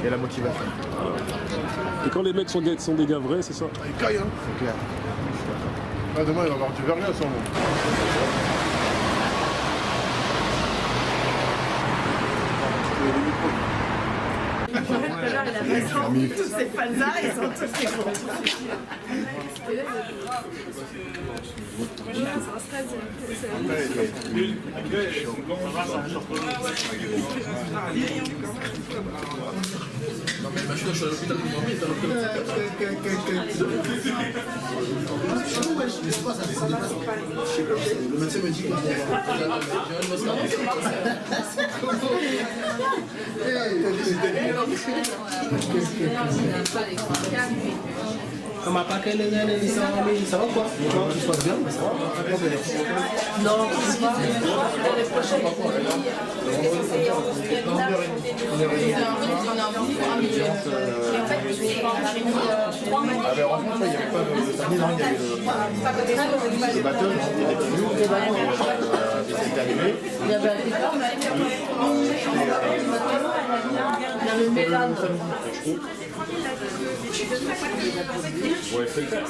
et la motivation. Et quand les mecs sont des gars vrais, c'est ça? Il caille, hein. C'est clair. Ah, demain, il va avoir du verglas, sans nom. Tous ces fans-là, ils sont tous des gros. Le médecin me dit qu'on On m'a pas qu'elle est ça va quoi? Tu sois bien, ça va? Non, l'année prochaine, Le battle, il y avait plus lourd que c'était arrivé. il y avait un départ, il y avait une mélange. Ouais, c'est clair.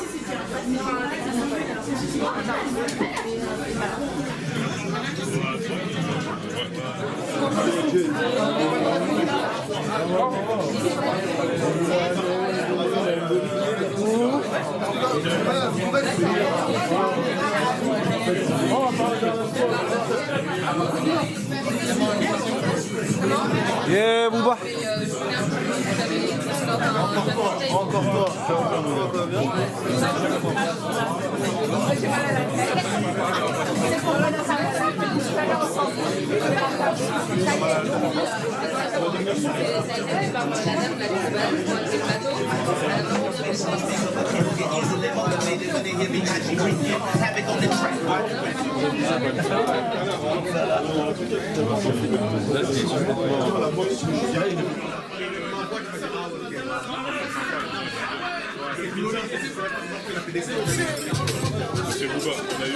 Yeah, Bouba. encore toi. C'est Bouba, on a eu.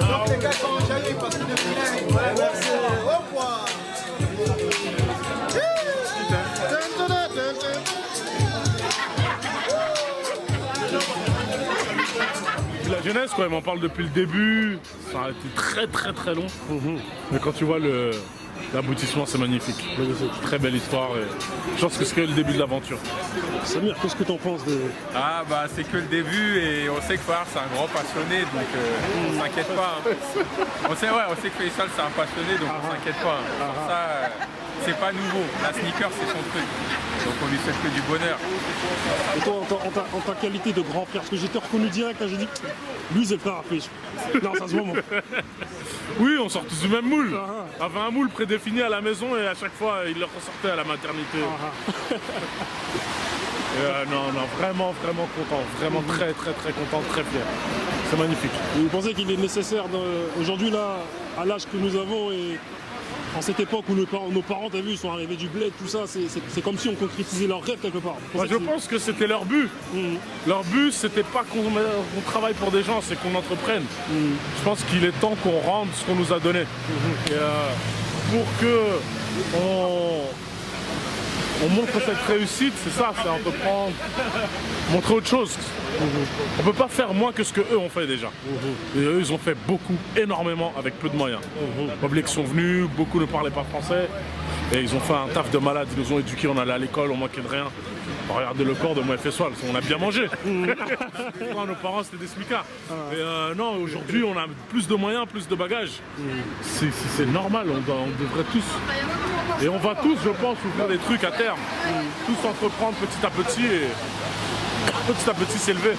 Donc les gars sont enjaillés parce que depuis là, ils vont verser. Au revoir. La jeunesse, quoi, il m'en parle depuis le début. Ça a été très très très long. Mais quand tu vois l'aboutissement, c'est magnifique. Très belle histoire. Et je pense que c'est que le début de l'aventure. Samir, qu'est-ce que tu en penses de... Ah bah c'est que le début et on sait que Fahar c'est un grand passionné donc on s'inquiète pas. Hein. On sait que Faisal c'est un passionné donc on s'inquiète pas. Hein. Pour ça, c'est pas nouveau. La sneaker c'est son truc. Donc on lui souhaite que du bonheur. Et toi, en ta qualité de grand frère, parce que j'étais reconnu direct, j'ai dit, lui c'est le frère à Fish. Non, ça se voit, moi. Oui, on sort tous du même moule. Il avait un moule prédéfini à la maison et à chaque fois il le ressortait à la maternité. Non, vraiment content, vraiment très content, très fier. C'est magnifique. Et vous pensez qu'il est nécessaire aujourd'hui là, à l'âge que nous avons et en cette époque où nos parents, t'as vu, ils sont arrivés du bled, tout ça, c'est comme si on concrétisait leur rêve quelque part. Moi, je pense que c'était leur but. Leur but, c'était pas qu'on travaille pour des gens, c'est qu'on entreprenne. Je pense qu'il est temps qu'on rende ce qu'on nous a donné. Et, pour que on montre cette réussite, c'est ça, c'est entreprendre, montrer autre chose. On peut pas faire moins que ce que eux ont fait déjà. Et eux, ils ont fait beaucoup, énormément, avec peu de moyens. Pas oublier qu'ils sont venus, beaucoup ne parlaient pas français. Et ils ont fait un taf de malade, ils nous ont éduqués, on allait à l'école, on manquait de rien. Regardez le corps de moi FSOL, on a bien mangé. Moi, nos parents c'était des smicards. Et non, aujourd'hui on a plus de moyens, plus de bagages. C'est normal, on devrait tous. Et on va tous, je pense, ouvrir des trucs à terme. Tous entreprendre petit à petit s'élever.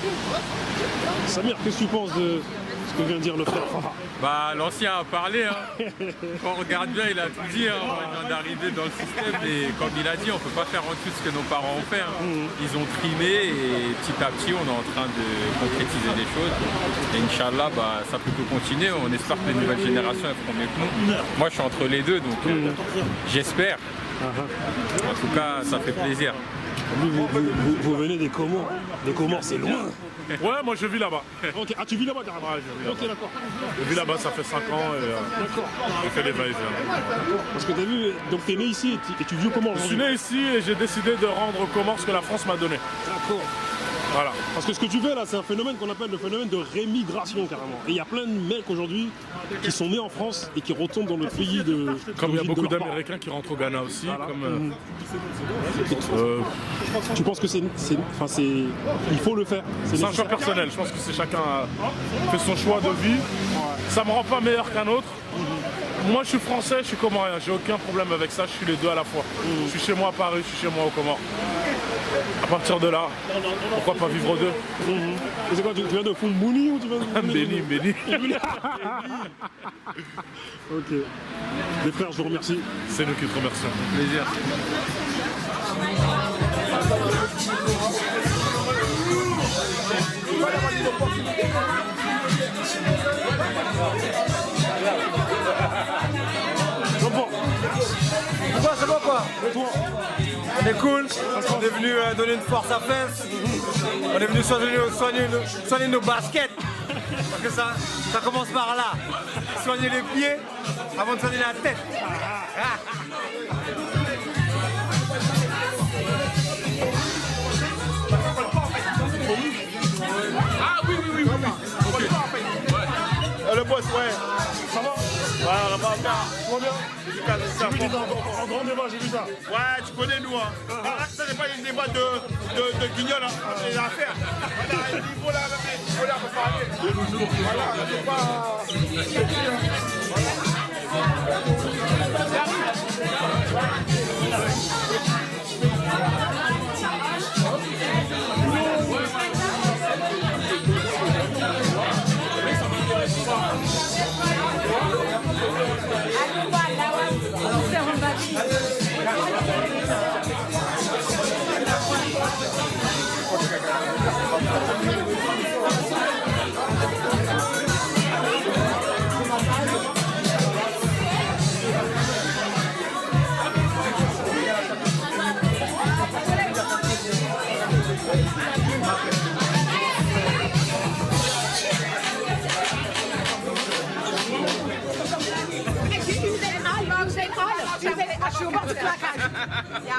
Samir, qu'est-ce que tu penses de ce que vient de dire le frère Farah? Bah, l'ancien a parlé, hein. Quand on regarde bien, il a tout dit, hein. On vient d'arriver dans le système et comme il a dit, on peut pas faire en dessous de ce que nos parents ont fait, hein. Ils ont trimé et petit à petit, on est en train de concrétiser des choses. Et Inch'Allah, bah, ça peut continuer. On espère que les nouvelles générations elles feront mieux que nous. Moi, je suis entre les deux, donc j'espère. En tout cas, ça fait plaisir. Vous venez des Comores. Des Comores, c'est loin. Ouais, moi je vis là-bas. Ok, ah, tu vis là-bas carrément? Ouais, je vis là-bas. Ok, d'accord. Je vis là-bas, ça fait 5 ans et D'accord. j'ai fait les va-et-vient. Parce que t'as vu, donc t'es né ici et tu vis au Comores Je suis aujourd'hui? né ici et j'ai décidé de rendre aux Comores ce que la France m'a donné. D'accord. Voilà. Parce que ce que tu fais là, c'est un phénomène qu'on appelle le phénomène de rémigration carrément. Et il y a plein de mecs aujourd'hui qui sont nés en France et qui retournent dans le pays de. Comme il y a d'origine beaucoup de leurs parents. d'Américains qui rentrent au Ghana aussi. Voilà. Comme, Tu penses que il faut le faire? c'est un choix nécessaire. personnel. Je pense que c'est chacun fait son choix de vie. Ça me rend pas meilleur qu'un autre. Moi je suis français, je suis comorien, j'ai aucun problème avec ça, je suis les deux à la fois. Je suis chez moi à Paris, je suis chez moi aux Comores. À partir de là, pourquoi pas vivre deux? Et c'est quoi, tu viens de Fumbouni ou tu viens de Béni, béni. Ok. Les frères, je vous remercie. C'est nous qui te remercions. Plaisir. C'est bon quoi? On est cool, on est venu donner une force à Fès. On est venu soigner nos baskets. Parce que ça commence par là. Soigner les pieds avant de soigner la tête. Ah oui. Ok. Ouais. Le boss, ouais. Ça va? Ouais, on va bien. Tout va bien? J'ai vu en grand débat, j'ai vu ça. Ouais, tu connais nous. Hein. Ça, c'est pas une débat de guignol. Hein. C'est une affaire. Voilà, il faut là, on peut parler. Voilà, c'est pas.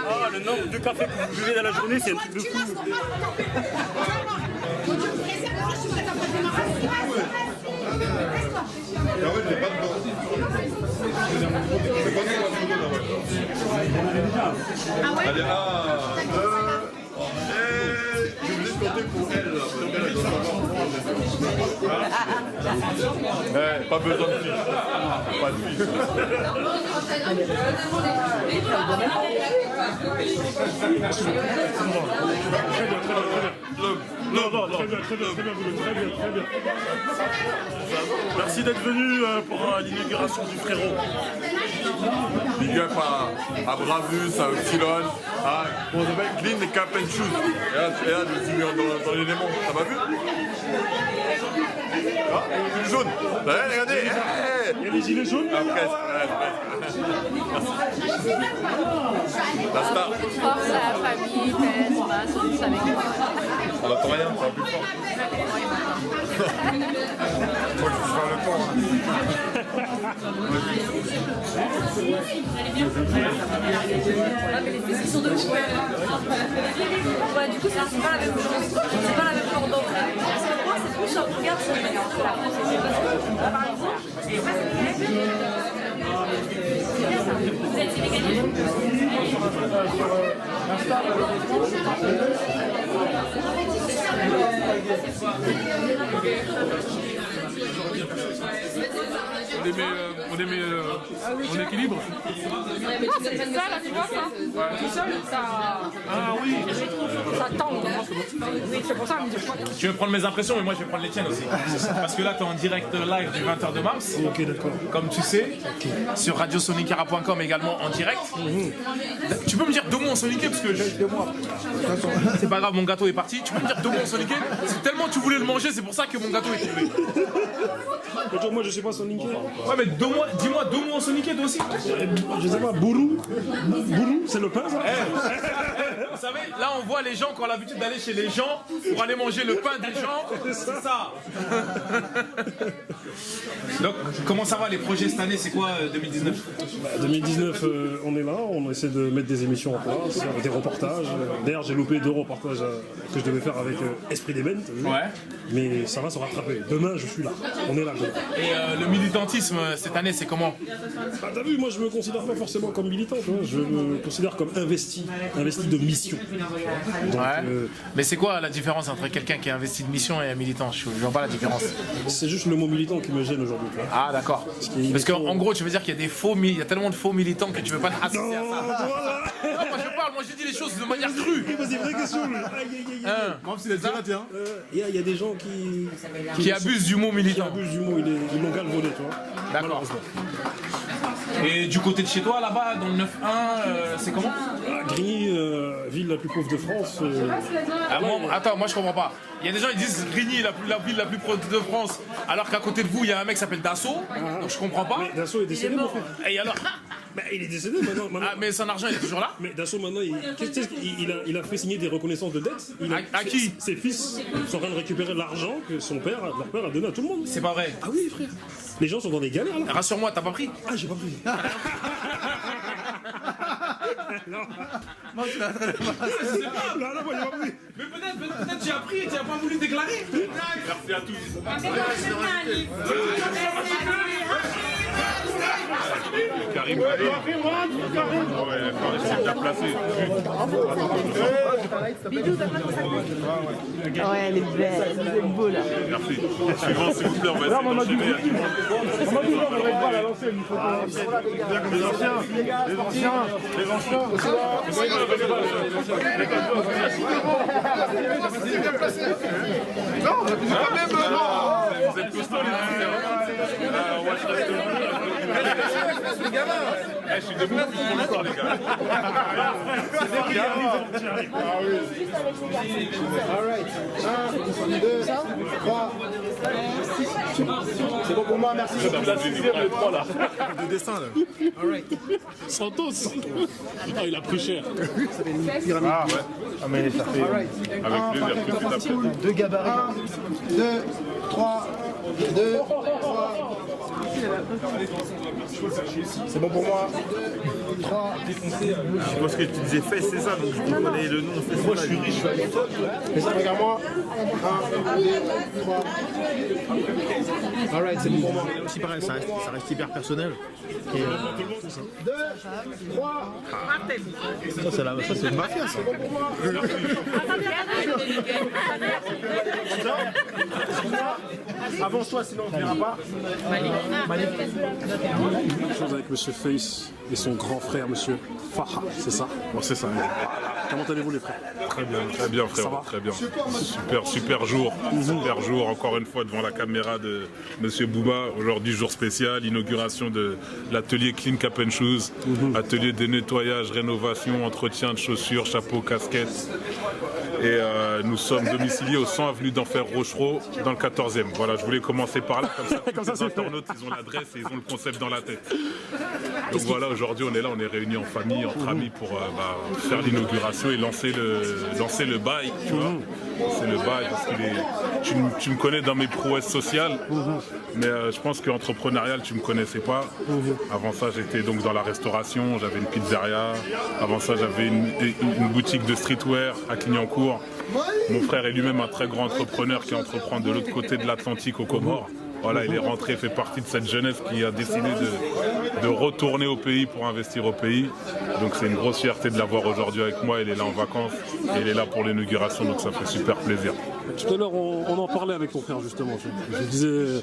Oh, le nombre de cafés que vous buvez dans la journée, c'est un truc de fou. Je voulais compter pour elle. Pas besoin de fille. Pas de fille. Merci d'être venu pour l'inauguration du frérot. Big up à Bravus, à Epsilon, on s'appelle Clean et Cap and Shoes. Et là, je me suis mis dans l'élément, ça m'a vu? Ah, il est jaune. Ouais, regardez. Il y a les gilets jaunes. Ah, presque. La star. Force à la famille, paix, espace, on tous avec moi. On n'entend rien, on parle plus fort. Moi, je suis sur le temps. Ah, mais les fesses, ils sont de fou. Ouais, du coup, c'est pas la même chose. C'est pas la même corde d'eau. Parce que moi, c'est plus un regard sur les gars. Vous êtes sénégalais? On équilibre. C'est ça, là, tu vois ça? Tout seul, ça. Ah oui. Ça tend. Oui, c'est pour ça. Tu veux prendre mes impressions, mais moi je vais prendre les tiennes aussi. Parce que là, tu es en direct live du 20h de mars. Ok, d'accord. Comme tu sais, sur radiosonicara.com également en direct. Tu peux me dire deux mots en soniqué parce que c'est pas grave, mon gâteau est parti. Tu peux me dire deux mots en soniqué? C'est tellement tu voulais le manger, c'est pour ça que mon gâteau est tombé. Moi, je sais pas son LinkedIn. Ouais, mais dis-moi deux mots en soniqué toi aussi. Je sais pas, bourou. Bourou, c'est le pain, ça? Vous savez, là on voit les gens qui ont l'habitude d'aller chez les gens pour aller manger le pain des gens. C'est ça. Donc, comment ça va les projets cette année? C'est quoi 2019? 2019, on est là, on essaie de mettre des émissions en place, des reportages. D'ailleurs, j'ai loupé 2 reportages que je devais faire avec Esprit d'Ébène. Ouais. Mais ça va se rattraper. Demain, je suis là. On est là. Et le militantisme cette année, c'est comment? Bah, t'as vu, moi je me considère pas forcément comme militant, tu vois. Je me considère comme investi de mission. Donc, mais c'est quoi la différence entre quelqu'un qui est investi de mission et un militant? Je vois pas la différence. C'est juste le mot militant qui me gêne aujourd'hui. Ah d'accord. Parce qu'en gros, tu veux dire qu'il y a il y a tellement de faux militants que tu veux pas associer à ça. Non, moi je dis les choses de manière crue. C'est une vraie question. Comme si les tiens. Il y a des gens qui abusent du mot militant. Qui abusent du mot, ils l'ont galvaudé, tu vois. D'accord. Et du côté de chez toi, là-bas, dans le 9-1, c'est comment? Grigny, ville la plus pauvre de France. Attends, moi je comprends pas. Il y a des gens qui disent Grigny, la ville la plus pauvre de France, alors qu'à côté de vous, il y a un mec qui s'appelle Dassault. Donc je comprends pas. Mais Dassault est décédé, mon frère. Et alors? Mais il est décédé maintenant. Ah, mais son argent, il est toujours là? Mais Dassault, maintenant, il a fait signer des reconnaissances de dettes. À qui? Ses fils sont en train de récupérer l'argent que leur père a donné à tout le monde. C'est pas vrai. Ah oui, frère. Les gens sont dans des galères, là. Rassure-moi, t'as pas pris? Ah, j'ai pas pris. Non. Moi, je sais pas. Non, moi, j'ai pas pris. Mais peut-être tu as pris et tu n'as pas voulu déclarer. Merci à tous. Karim, ouais, c'est bien placé. Ouais, elle est belle, c'est beau là. Merci. Suivant, s'il vous plaît, on va essayer d'enchaîner. Bien comme les anciens. C'est bien placé. Non, quand même, non. Vous êtes costauds, les anciens. Moi, je reste les gamins. Je suis debout pour mon histoire, les gars. Ah oui. Alright. 1, 2, 3. C'est bon pour moi, merci. Le 3 là. De dessin là. Alright. Santos. Ah, il a pris cher. Ça fait une pyramide. Ah ouais. Ah mais ça fait. Alright. Avec plaisir. Plus tu tapes. 2 gabarits. 1, 2, 3. 2, 3. C'est bon pour moi. 3. Je pense que tu disais fesses, c'est ça, donc je comprenais le nom. Moi je suis riche, je suis Fais ça, regarde-moi. 1, 2, 3. Alright, c'est bon pour moi. C'est pareil, ça reste hyper personnel. 2, 3. Ça, c'est une mafia, ça. Avance-toi, sinon on ne verra pas. Même chose avec Monsieur Face et son grand frère, Monsieur Faha, c'est ça? Bon, c'est ça. Comment allez-vous, les frères? Très bien, frère, très bien. Super jour, super jour, encore une fois devant la caméra de Monsieur Bouba. Aujourd'hui, jour spécial, inauguration de l'atelier Clean Cap and Shoes, atelier de nettoyage, rénovation, entretien de chaussures, chapeaux, casquettes. Et nous sommes domiciliés au 100 avenue d'Enfer Rochereau, dans le 14e. Voilà, je voulais commencer par là, comme ça, les internautes, ils ont l'adresse et ils ont le concept dans la tête. Donc voilà, aujourd'hui, on est là, on est réunis en famille, entre amis, pour faire l'inauguration et lancer le bail, tu vois. C'est le bail, parce que tu me connais dans mes prouesses sociales, mais je pense qu'entrepreneurial, tu me connaissais pas. Avant ça, j'étais donc dans la restauration, j'avais une pizzeria. Avant ça, j'avais une boutique de streetwear à Clignancourt. Mon frère est lui-même un très grand entrepreneur qui entreprend de l'autre côté de l'Atlantique, aux Comores. Voilà, il est rentré, fait partie de cette jeunesse qui a décidé de retourner au pays pour investir au pays. Donc c'est une grosse fierté de l'avoir aujourd'hui avec moi. Il est là en vacances et il est là pour l'inauguration, donc ça fait super plaisir. Tout à l'heure, on en parlait avec ton frère justement. Je disais,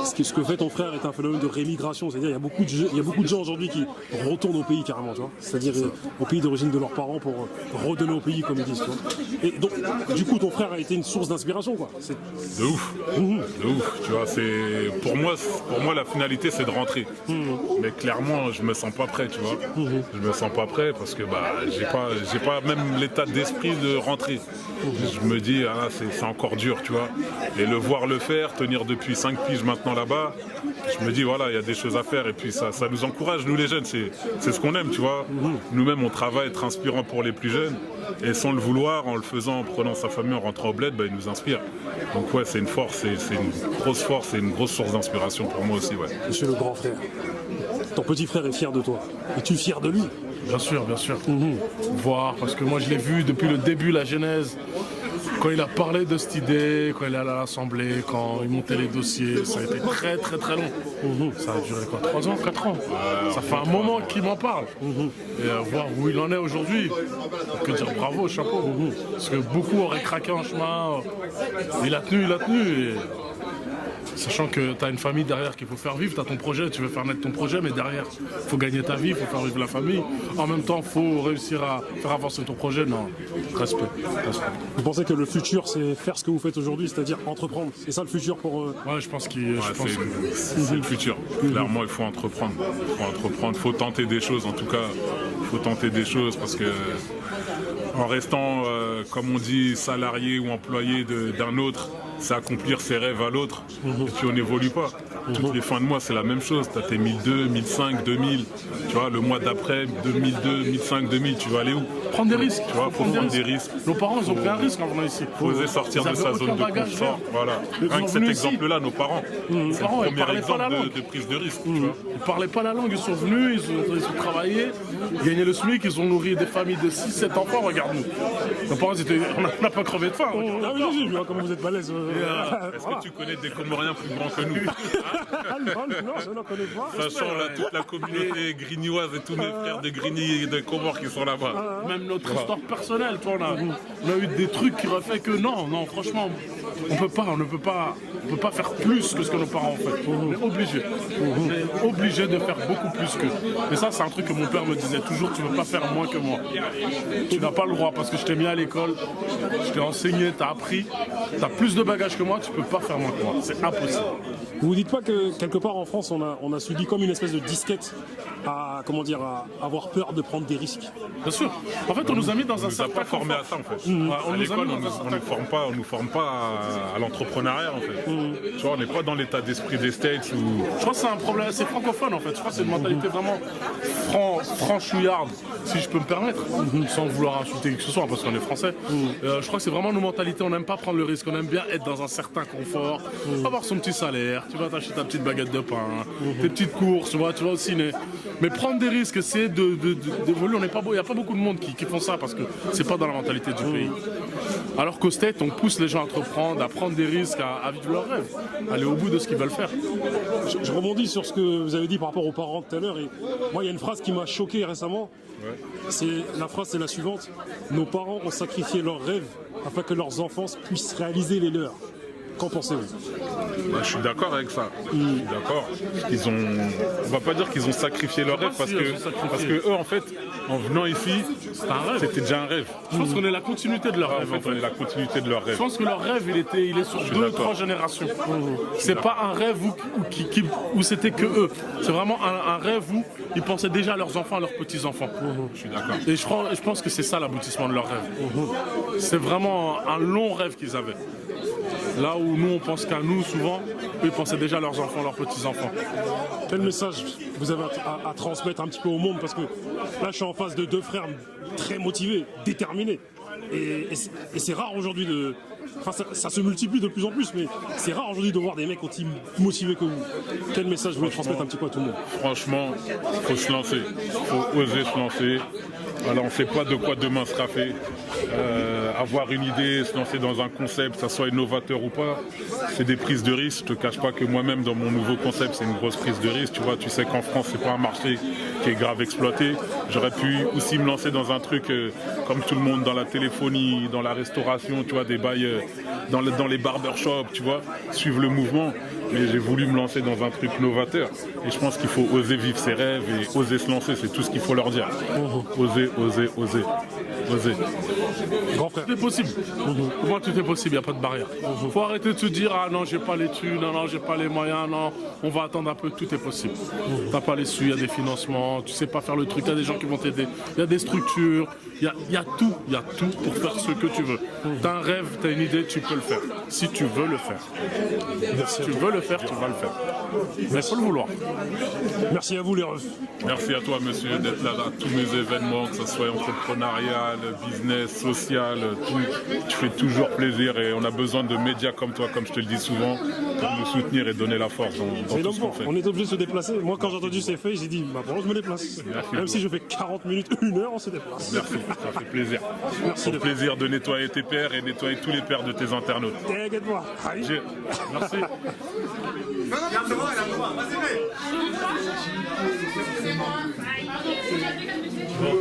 ce que fait ton frère est un phénomène de rémigration. C'est-à-dire il y a beaucoup de gens aujourd'hui qui retournent au pays carrément, tu vois. C'est-à-dire au pays d'origine de leurs parents pour redonner au pays, comme ils disent. Tu vois. Et donc, du coup, ton frère a été une source d'inspiration, quoi. De ouf, de ouf. Tu vois, pour moi, la finalité, c'est de rentrer. Mais clairement, je me sens pas prêt, tu vois. Je me sens pas prêt parce que j'ai pas même l'état d'esprit de rentrer. Je me dis, c'est encore dur, tu vois. Et le voir le faire, tenir depuis 5 piges maintenant là-bas, je me dis, voilà, il y a des choses à faire. Et puis ça nous encourage, nous les jeunes, c'est ce qu'on aime, tu vois. Nous-mêmes, on travaille, être inspirant pour les plus jeunes. Et sans le vouloir, en le faisant, en prenant sa famille, en rentrant au bled, il nous inspire. Donc ouais, c'est une force, c'est une grosse force, c'est une grosse source d'inspiration pour moi aussi, ouais. Monsieur le grand frère, ton petit frère est fier de toi. Es-tu fier de lui? Bien sûr, bien sûr. Voir, parce que moi je l'ai vu depuis le début, la genèse. Quand il a parlé de cette idée, quand il est allé à l'Assemblée, quand il montait les dossiers, ça a été très très très long. Ça a duré quoi, 3 ans, 4 ans. Ça fait un moment qu'il m'en parle. Et voir où il en est aujourd'hui, que dire bravo, chapeau. Parce que beaucoup auraient craqué en chemin. Il a tenu, et sachant que tu as une famille derrière qu'il faut faire vivre, tu as ton projet, tu veux faire naître ton projet, mais derrière, il faut gagner ta vie, il faut faire vivre la famille. En même temps, il faut réussir à faire avancer ton projet. Non, respect. Vous pensez que le futur, c'est faire ce que vous faites aujourd'hui, c'est-à-dire entreprendre? C'est ça le futur pour... Ouais, je pense que c'est le futur. Clairement, il faut entreprendre. Il faut tenter des choses, en tout cas. Il faut tenter des choses parce que en restant, comme on dit, salarié ou employé d'un autre, c'est accomplir ses rêves à l'autre, et puis on n'évolue pas. Toutes les fins de mois, c'est la même chose. Tu as tes 1002, 1005, 2000. Tu vois, le mois d'après, 2002, 1005, 2000, tu vas aller où? Prendre des risques. Tu vois, faut prendre des risques. Nos parents, ils ont pris un risque en venant ici. Faut oser sortir de sa zone de confort. Voilà. Rien que cet exemple-là, nos parents, c'est le premier exemple de prise de risque. Tu vois. Ils ne parlaient pas la langue, ils sont venus, ils ont travaillé, ils gagnaient le SMIC, ils ont nourri des familles de 6-7 enfants, regarde-nous. Nos parents, on n'a pas crevé de faim. Ah oui, je vois comment vous êtes balèze. Est-ce que tu connais des Comoriens plus grands que nous? Non, je n'en connais pas. Sachant toute la communauté grignoise et tous mes frères de Grigny et de Comores qui sont là-bas. Même notre histoire personnelle, toi, on a eu des trucs qui ont fait que non, franchement, on ne peut pas faire plus que ce que nos parents ont fait. On est obligé. On est obligé de faire beaucoup plus qu'eux. Et ça, c'est un truc que mon père me disait toujours, tu ne peux pas faire moins que moi. Tu n'as pas le droit parce que je t'ai mis à l'école, je t'ai enseigné, tu as appris, tu as plus de bagages que moi, tu ne peux pas faire moins que moi. C'est impossible. Vous ne dites pas que quelque part en France, on a subi comme une espèce de disquette à avoir peur de prendre des risques? Bien sûr. En fait, on nous a mis dans un certain... On nous a pas formés à ça, en fait. À l'école, on nous forme pas à l'entrepreneuriat, en fait. Tu vois, on n'est pas dans l'état d'esprit des States où... Je crois que c'est un problème, c'est francophone, en fait. Je crois que c'est une mentalité vraiment franchouillarde, si je peux me permettre, sans vouloir insulter qui que ce soit, parce qu'on est français. Je crois que c'est vraiment nos mentalités. On n'aime pas prendre le risque. On aime bien être dans un certain confort, avoir son petit salaire. Tu vas t'acheter ta petite baguette de pain, tes petites courses, tu vas au ciné. Mais prendre des risques, c'est d'évoluer. Il n'y a pas beaucoup de monde qui font ça parce que c'est pas dans la mentalité du pays. Alors qu'au State, on pousse les gens à entreprendre, à prendre des risques, à vivre leurs rêves, à aller au bout de ce qu'ils veulent faire. Je rebondis sur ce que vous avez dit par rapport aux parents tout à l'heure. Et moi, il y a une phrase qui m'a choqué récemment. La phrase, c'est la suivante. Nos parents ont sacrifié leurs rêves afin que leurs enfants puissent réaliser les leurs. Qu'en pensez-vous? Bah, je suis d'accord avec ça. Je suis d'accord. On va pas dire qu'ils ont sacrifié leur rêve parce que eux, en fait, en venant ici, c'était déjà un rêve. Je pense qu'on est la continuité de leur rêve. En fait, on est la continuité de leur rêve. Je pense que leur rêve, il est sur 2 ou 3 générations. C'est pas un rêve où c'était que eux. C'est vraiment un rêve où ils pensaient déjà à leurs enfants, à leurs petits-enfants. Je suis d'accord. Et je pense que c'est ça l'aboutissement de leur rêve. C'est vraiment un long rêve qu'ils avaient. Là où nous, on pense qu'à nous, souvent, eux, ils pensaient déjà à leurs enfants, leurs petits-enfants. Quel message vous avez à transmettre un petit peu au monde? Parce que là, je suis en face de 2 frères très motivés, déterminés. Et c'est rare aujourd'hui de... Enfin, ça se multiplie de plus en plus, mais c'est rare aujourd'hui de voir des mecs aussi motivés que vous. Quel message vous voulez transmettre un petit peu à tout le monde? Franchement, il faut se lancer. Il faut oser se lancer. Alors, on ne sait pas de quoi demain sera fait. Avoir une idée, se lancer dans un concept, que ça soit innovateur ou pas, c'est des prises de risque. Je te cache pas que moi-même, dans mon nouveau concept, c'est une grosse prise de risque. Tu vois, tu sais qu'en France, c'est pas un marché qui est grave exploité. J'aurais pu aussi me lancer dans un truc comme tout le monde, dans la téléphonie, dans la restauration, tu vois, des bails dans les barbershops, tu vois, suivre le mouvement. Mais j'ai voulu me lancer dans un truc novateur. Et je pense qu'il faut oser vivre ses rêves et oser se lancer. C'est tout ce qu'il faut leur dire. Oser, oser, oser. Oser. Grand frère. Tout est possible. Pour moi, tout est possible, il n'y a pas de barrière. Il faut arrêter de se dire, ah non, j'ai pas les thunes, non, j'ai pas les moyens, non, on va attendre un peu, tout est possible. T'as pas les sous, il y a des financements, tu sais pas faire le truc, il y a des gens qui vont t'aider, il y a des structures, il y a tout pour faire ce que tu veux. T'as un rêve, t'as une idée, tu peux le faire. Si tu veux le faire. Si tu veux le faire, tu vas le faire. Mais il faut le vouloir. Merci à vous les refs. Merci à toi monsieur d'être là à tous mes événements, que ce soit entrepreneurial, business, social, tout. Tu fais toujours plaisir et on a besoin de médias comme toi, comme je te le dis souvent, pour nous soutenir et donner la force dans tout ce qu'on fait. On est obligé de se déplacer. Moi quand j'ai entendu ces feuilles, j'ai dit bah bon, je me déplace. Merci. Même si je fais 40 minutes, 1 heure, on se déplace. Merci, ça fait plaisir. Merci. C'est un plaisir de nettoyer tes pères et nettoyer tous les pères de tes internautes. T'inquiète-moi. Merci.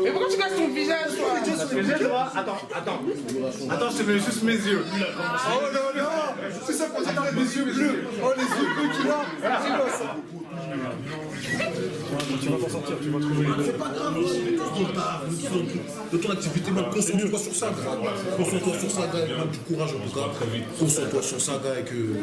Mais pourquoi tu casses ton visage, toi? Attends, je te mets juste mes yeux. Oh non, non, c'est ça pour dire que mes yeux bleus. Oh, les yeux bleus qu'il a. C'est quoi ça? Tu vas t'en sortir, tu vas trouver. C'est pas grave, de ton activité, même concentre-toi sur ça, gars. Concentre-toi sur ça, gars, avec du courage en tout cas. Concentre-toi sur ça, gars, et que